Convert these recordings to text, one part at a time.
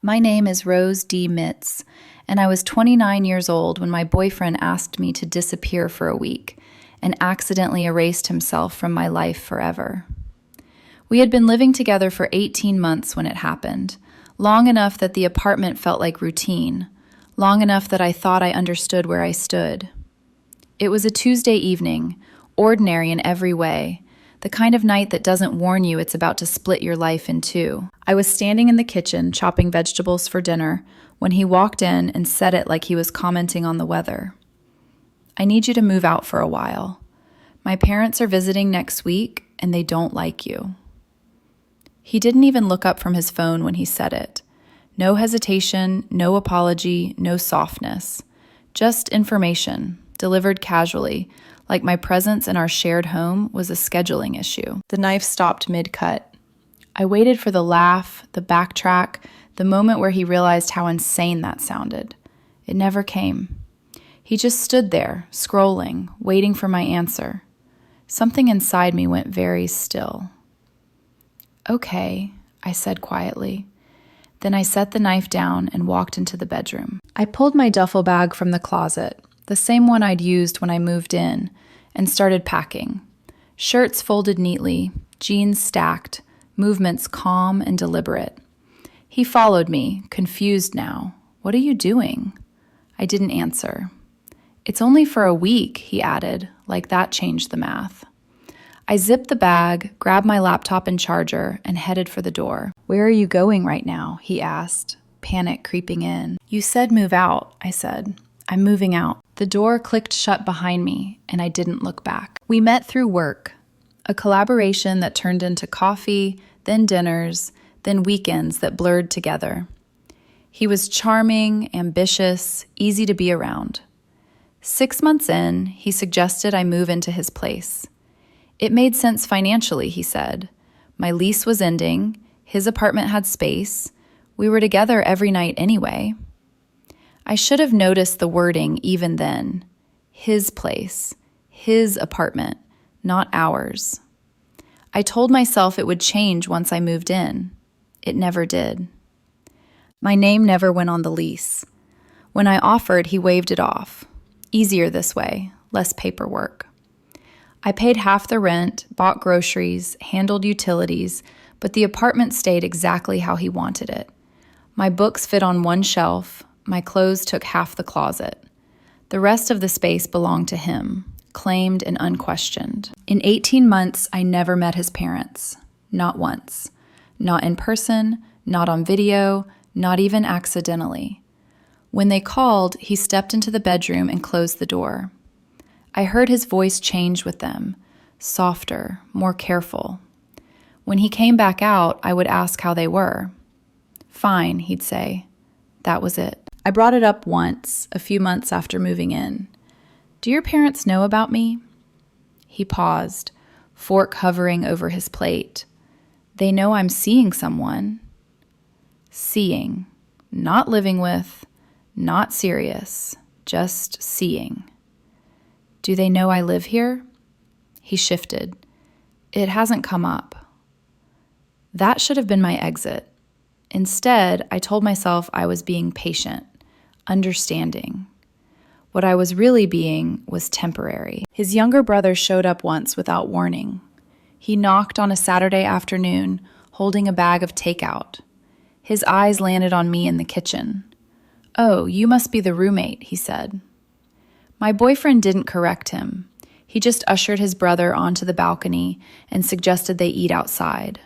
My name is Rose D. Mitz, and I was 29 years old when my boyfriend asked me to disappear for a week and accidentally erased himself from my life forever. We had been living together for 18 months when it happened, long enough that the apartment felt like routine, long enough that I thought I understood where I stood. It was a Tuesday evening, ordinary in every way, the kind of night that doesn't warn you it's about to split your life in two. I was standing in the kitchen chopping vegetables for dinner when he walked in and said it like he was commenting on the weather. "I need you to move out for a while. My parents are visiting next week and they don't like you." He didn't even look up from his phone when he said it. No hesitation, no apology, no softness. Just information, delivered casually, like my presence in our shared home was a scheduling issue. The knife stopped mid-cut. I waited for the laugh, the backtrack, the moment where he realized how insane that sounded. It never came. He just stood there, scrolling, waiting for my answer. Something inside me went very still. "Okay," I said quietly. Then I set the knife down and walked into the bedroom. I pulled my duffel bag from the closet, the same one I'd used when I moved in, and started packing. Shirts folded neatly, jeans stacked, movements calm and deliberate. He followed me, confused now. "What are you doing?" I didn't answer. "It's only for a week," he added, like that changed the math. I zipped the bag, grabbed my laptop and charger, and headed for the door. "Where are you going right now?" he asked, panic creeping in. "You said move out," I said. "I'm moving out." The door clicked shut behind me, and I didn't look back. We met through work, a collaboration that turned into coffee, then dinners, then weekends that blurred together. He was charming, ambitious, easy to be around. 6 months in, he suggested I move into his place. It made sense financially, he said. My lease was ending, his apartment had space, we were together every night anyway. I should have noticed the wording even then. His place, his apartment, not ours. I told myself it would change once I moved in. It never did. My name never went on the lease. When I offered, he waved it off. Easier this way, less paperwork. I paid half the rent, bought groceries, handled utilities, but the apartment stayed exactly how he wanted it. My books fit on one shelf, my clothes took half the closet. The rest of the space belonged to him, claimed and unquestioned. In 18 months, I never met his parents. Not once. Not in person, not on video, not even accidentally. When they called, he stepped into the bedroom and closed the door. I heard his voice change with them, softer, more careful. When he came back out, I would ask how they were. "Fine," he'd say. That was it. I brought it up once, a few months after moving in. "Do your parents know about me?" He paused, fork hovering over his plate. "They know I'm seeing someone." Seeing. Not living with, not serious, just seeing. "Do they know I live here?" He shifted. "It hasn't come up." That should have been my exit. Instead, I told myself I was being patient, understanding. What I was really being was temporary. His younger brother showed up once without warning. He knocked on a Saturday afternoon, holding a bag of takeout. His eyes landed on me in the kitchen. "Oh, you must be the roommate," he said. My boyfriend didn't correct him. He just ushered his brother onto the balcony and suggested they eat outside.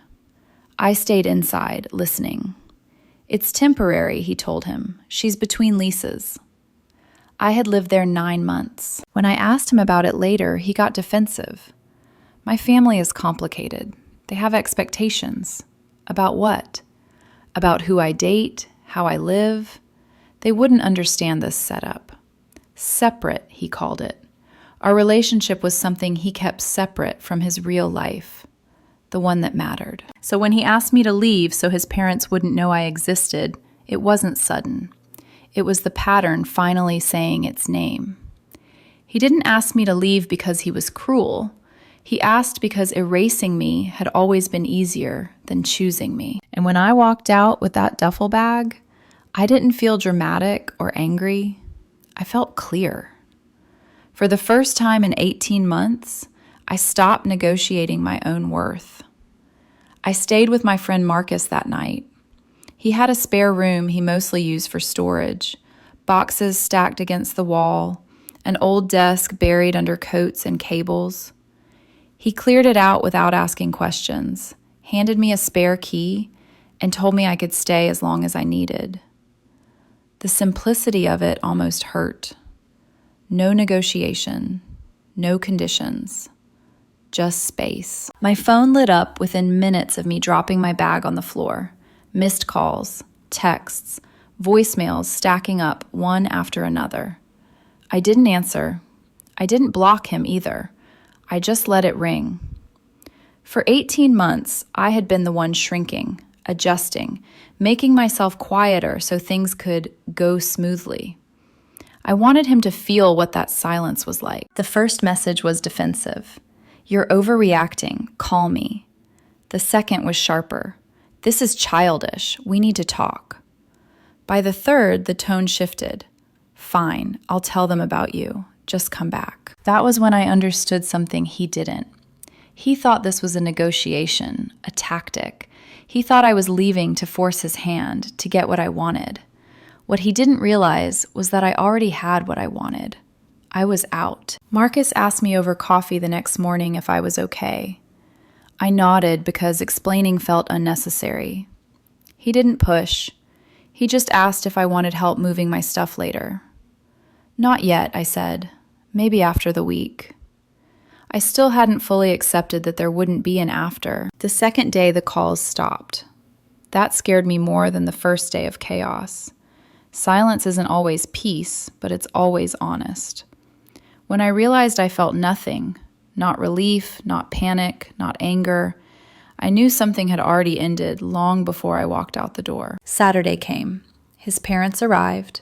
I stayed inside, listening. "It's temporary," he told him. "She's between leases." I had lived there 9 months. When I asked him about it later, he got defensive. My family is complicated. They have expectations. About what? About who I date, how I live. They wouldn't understand this setup. Separate, he called it. Our relationship was something he kept separate from his real life, the one that mattered. So when he asked me to leave so his parents wouldn't know I existed, it wasn't sudden. It was the pattern finally saying its name. He didn't ask me to leave because he was cruel. He asked because erasing me had always been easier than choosing me. And when I walked out with that duffel bag, I didn't feel dramatic or angry. I felt clear. For the first time in 18 months, I stopped negotiating my own worth. I stayed with my friend Marcus that night. He had a spare room he mostly used for storage, boxes stacked against the wall, an old desk buried under coats and cables. He cleared it out without asking questions, handed me a spare key, and told me I could stay as long as I needed. The simplicity of it almost hurt. No negotiation, no conditions, just space. My phone lit up within minutes of me dropping my bag on the floor. Missed calls, texts, voicemails stacking up one after another. I didn't answer. I didn't block him either. I just let it ring. For 18 months, I had been the one shrinking, adjusting, making myself quieter so things could go smoothly. I wanted him to feel what that silence was like. The first message was defensive. "You're overreacting. Call me." The second was sharper. "This is childish. We need to talk." By the third, the tone shifted. "Fine, I'll tell them about you. Just come back." That was when I understood something he didn't. He thought this was a negotiation, a tactic. He thought I was leaving to force his hand, to get what I wanted. What he didn't realize was that I already had what I wanted. I was out. Marcus asked me over coffee the next morning if I was okay. I nodded because explaining felt unnecessary. He didn't push. He just asked if I wanted help moving my stuff later. "Not yet," I said. "Maybe after the week." I still hadn't fully accepted that there wouldn't be an after. The second day, the calls stopped. That scared me more than the first day of chaos. Silence isn't always peace, but it's always honest. When I realized I felt nothing, not relief, not panic, not anger, I knew something had already ended long before I walked out the door. Saturday came. His parents arrived.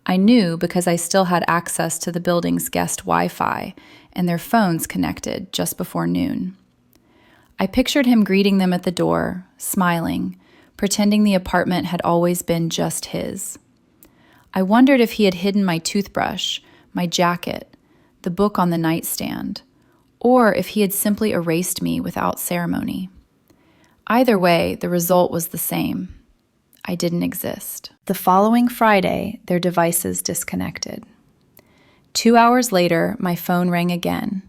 I knew because I still had access to the building's guest Wi-Fi and their phones connected just before noon. I pictured him greeting them at the door, smiling, pretending the apartment had always been just his. I wondered if he had hidden my toothbrush, my jacket, the book on the nightstand, or if he had simply erased me without ceremony. Either way, the result was the same. I didn't exist. The following Friday, their devices disconnected. 2 hours later, my phone rang again.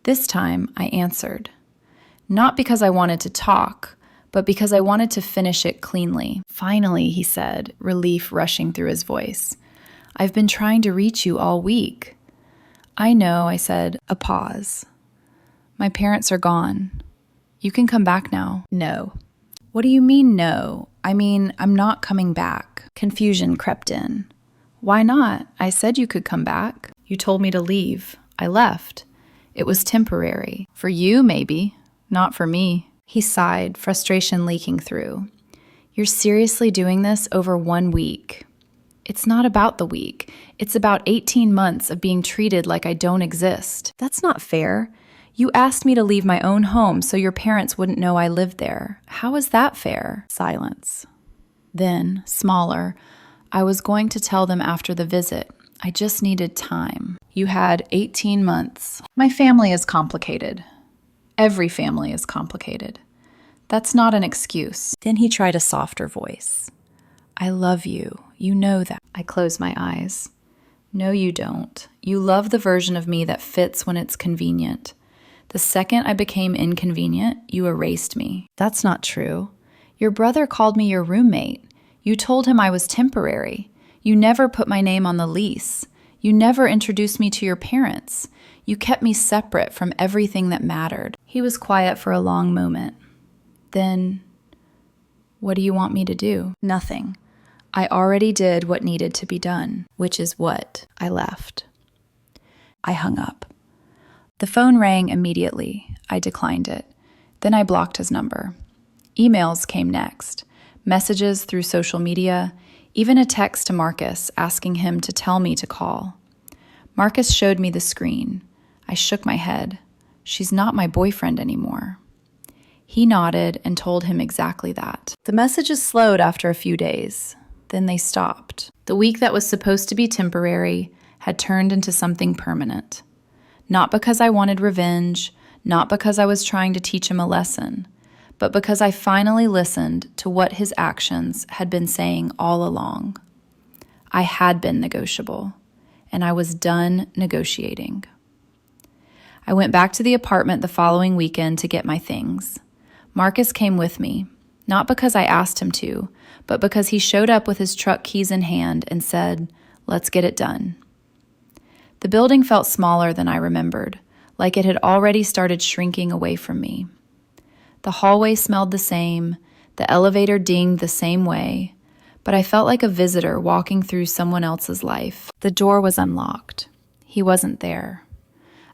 This time, I answered. Not because I wanted to talk, but because I wanted to finish it cleanly. "Finally," he said, relief rushing through his voice. "I've been trying to reach you all week." "I know," I said, a pause. "My parents are gone. You can come back now." "No." "What do you mean, no?" "I mean, I'm not coming back." Confusion crept in. "Why not? I said you could come back. You told me to leave. I left. It was temporary. For you, maybe. Not for me." He sighed, frustration leaking through. "You're seriously doing this over 1 week. It's not about the week. It's about 18 months of being treated like I don't exist. That's not fair. You asked me to leave my own home so your parents wouldn't know I lived there. How is that fair?" Silence. Then, smaller, "I was going to tell them after the visit. I just needed time. You had 18 months. My family is complicated. Every family is complicated. That's not an excuse." Then he tried a softer voice. "I love you. You know that." I closed my eyes. "No, you don't. You love the version of me that fits when it's convenient. The second I became inconvenient, you erased me." "That's not true. Your brother called me your roommate. You told him I was temporary. You never put my name on the lease. You never introduced me to your parents. You kept me separate from everything that mattered." He was quiet for a long moment. Then, "What do you want me to do?" "Nothing. I already did what needed to be done." "Which is what?" I left. I hung up. The phone rang immediately. I declined it. Then I blocked his number. Emails came next. Messages through social media, even a text to Marcus asking him to tell me to call. Marcus showed me the screen. I shook my head. She's not my boyfriend anymore. He nodded and told him exactly that. The messages slowed after a few days. Then they stopped. The week that was supposed to be temporary had turned into something permanent. Not because I wanted revenge, not because I was trying to teach him a lesson, but because I finally listened to what his actions had been saying all along. I had been negotiable, and I was done negotiating. I went back to the apartment the following weekend to get my things. Marcus came with me, not because I asked him to, but because he showed up with his truck keys in hand and said, "Let's get it done." The building felt smaller than I remembered, like it had already started shrinking away from me. The hallway smelled the same, the elevator dinged the same way, but I felt like a visitor walking through someone else's life. The door was unlocked. He wasn't there.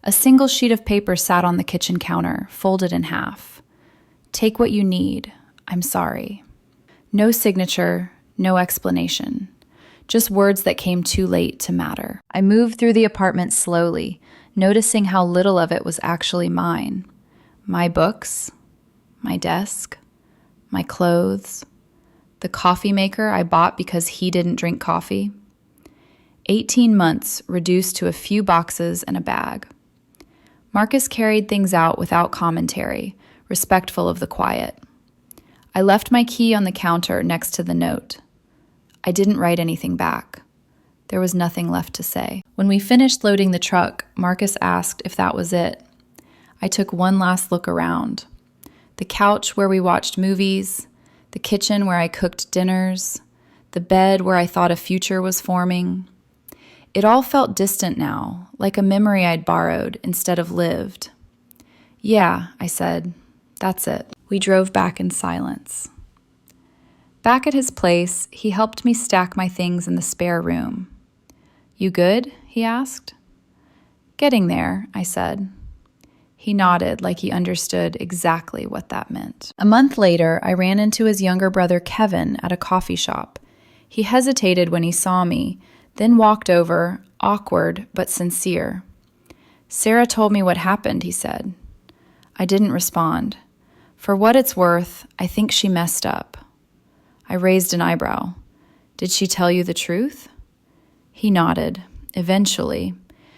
A single sheet of paper sat on the kitchen counter, folded in half. "Take what you need. I'm sorry." No signature, no explanation. Just words that came too late to matter. I moved through the apartment slowly, noticing how little of it was actually mine. My books, my desk, my clothes, the coffee maker I bought because he didn't drink coffee. 18 months reduced to a few boxes and a bag. Marcus carried things out without commentary, respectful of the quiet. I left my key on the counter next to the note. I didn't write anything back. There was nothing left to say. When we finished loading the truck, Marcus asked if that was it. I took one last look around. The couch where we watched movies, the kitchen where I cooked dinners, the bed where I thought a future was forming. It all felt distant now, like a memory I'd borrowed instead of lived. "Yeah," I said, "that's it." We drove back in silence. Back at his place, he helped me stack my things in the spare room. "You good?" he asked. "Getting there," I said. He nodded like he understood exactly what that meant. A month later, I ran into his younger brother Kevin at a coffee shop. He hesitated when he saw me, then walked over, awkward but sincere. "Sarah told me what happened," he said. I didn't respond. For what it's worth, I think she messed up. I raised an eyebrow. "Did she tell you the truth?" He nodded. "Eventually.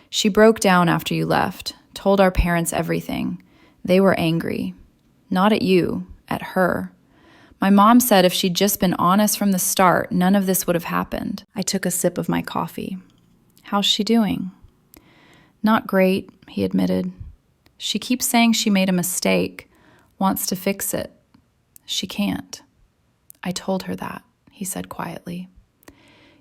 She broke down after you left, told our parents everything. They were angry. Not at you, at her. My mom said if she'd just been honest from the start, none of this would have happened." I took a sip of my coffee. "How's she doing?" "Not great," he admitted. "She keeps saying she made a mistake, wants to fix it. She can't." "I told her that," he said quietly.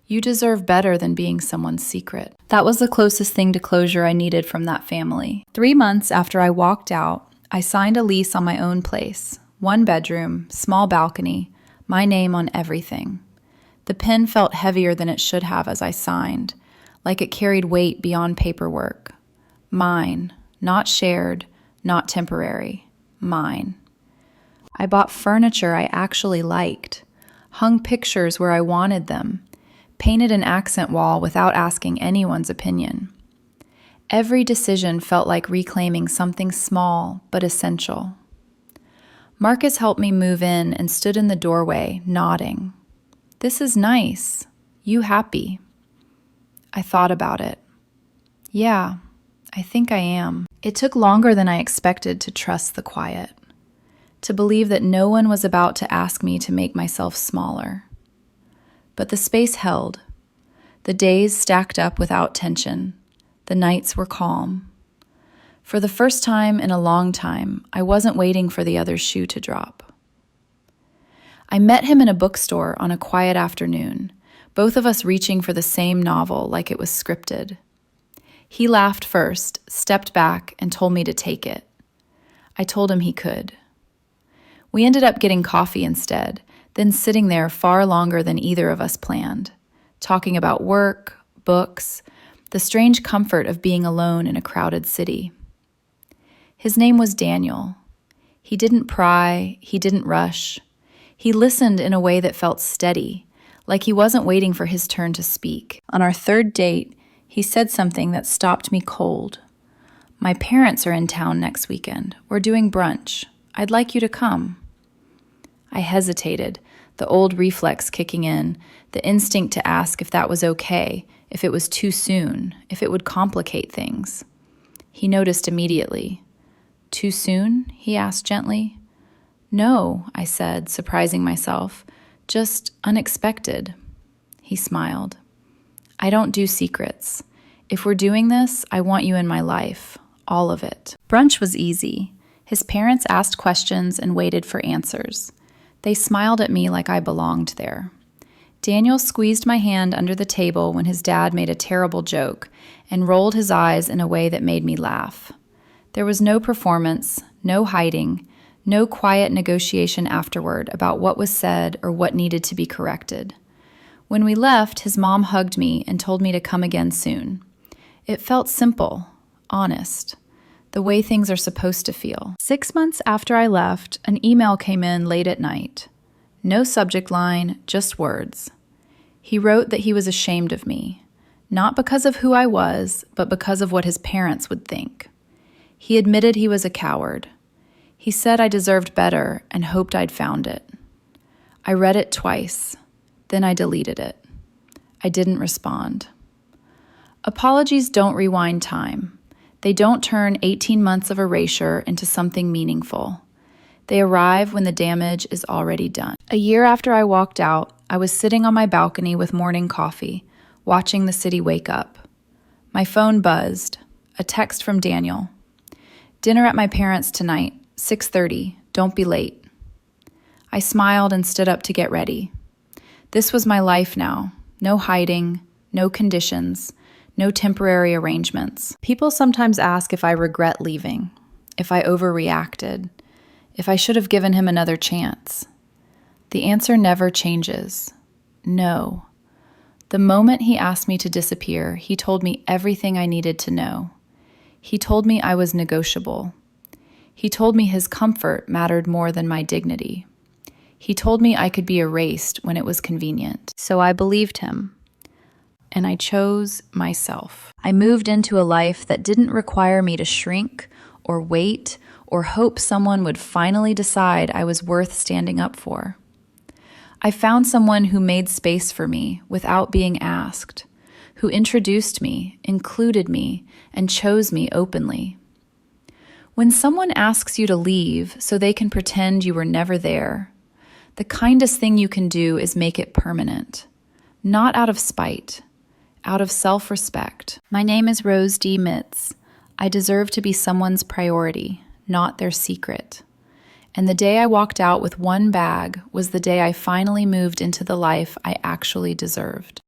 "You deserve better than being someone's secret." That was the closest thing to closure I needed from that family. 3 months after I walked out, I signed a lease on my own place. 1 bedroom, small balcony, my name on everything. The pen felt heavier than it should have as I signed, like it carried weight beyond paperwork. Mine, not shared, not temporary. Mine. I bought furniture I actually liked, hung pictures where I wanted them, painted an accent wall without asking anyone's opinion. Every decision felt like reclaiming something small but essential. Marcus helped me move in and stood in the doorway, nodding. "This is nice. You happy?" I thought about it. "Yeah, I think I am." It took longer than I expected to trust the quiet, to believe that no one was about to ask me to make myself smaller. But the space held. The days stacked up without tension. The nights were calm. For the first time in a long time, I wasn't waiting for the other shoe to drop. I met him in a bookstore on a quiet afternoon, both of us reaching for the same novel like it was scripted. He laughed first, stepped back, and told me to take it. I told him he could. We ended up getting coffee instead, then sitting there far longer than either of us planned, talking about work, books, the strange comfort of being alone in a crowded city. His name was Daniel. He didn't pry, he didn't rush. He listened in a way that felt steady, like he wasn't waiting for his turn to speak. On our 3rd date, he said something that stopped me cold. "My parents are in town next weekend. We're doing brunch. I'd like you to come." I hesitated, the old reflex kicking in, the instinct to ask if that was okay, if it was too soon, if it would complicate things. He noticed immediately. "Too soon?" he asked gently. "No," I said, surprising myself. "Just unexpected." He smiled. "I don't do secrets. If we're doing this, I want you in my life. All of it." Brunch was easy. His parents asked questions and waited for answers. They smiled at me like I belonged there. Daniel squeezed my hand under the table when his dad made a terrible joke and rolled his eyes in a way that made me laugh. There was no performance, no hiding, no quiet negotiation afterward about what was said or what needed to be corrected. When we left, his mom hugged me and told me to come again soon. It felt simple, honest, the way things are supposed to feel. 6 months after I left, an email came in late at night. No subject line, just words. He wrote that he was ashamed of me, not because of who I was, but because of what his parents would think. He admitted he was a coward. He said I deserved better and hoped I'd found it. I read it twice, then I deleted it. I didn't respond. Apologies don't rewind time. They don't turn 18 months of erasure into something meaningful. They arrive when the damage is already done. A year after I walked out, I was sitting on my balcony with morning coffee, watching the city wake up. My phone buzzed. A text from Daniel. "Dinner at my parents' tonight, 6:30. Don't be late." I smiled and stood up to get ready. This was my life now. No hiding, no conditions, no temporary arrangements. People sometimes ask if I regret leaving, if I overreacted, if I should have given him another chance. The answer never changes. No. The moment he asked me to disappear, he told me everything I needed to know. He told me I was negotiable. He told me his comfort mattered more than my dignity. He told me I could be erased when it was convenient. So I believed him. And I chose myself. I moved into a life that didn't require me to shrink or wait or hope someone would finally decide I was worth standing up for. I found someone who made space for me without being asked, who introduced me, included me, and chose me openly. When someone asks you to leave so they can pretend you were never there, the kindest thing you can do is make it permanent, not out of spite, out of self-respect. My name is Rose D. Mitz. I deserve to be someone's priority, not their secret. And the day I walked out with one bag was the day I finally moved into the life I actually deserved.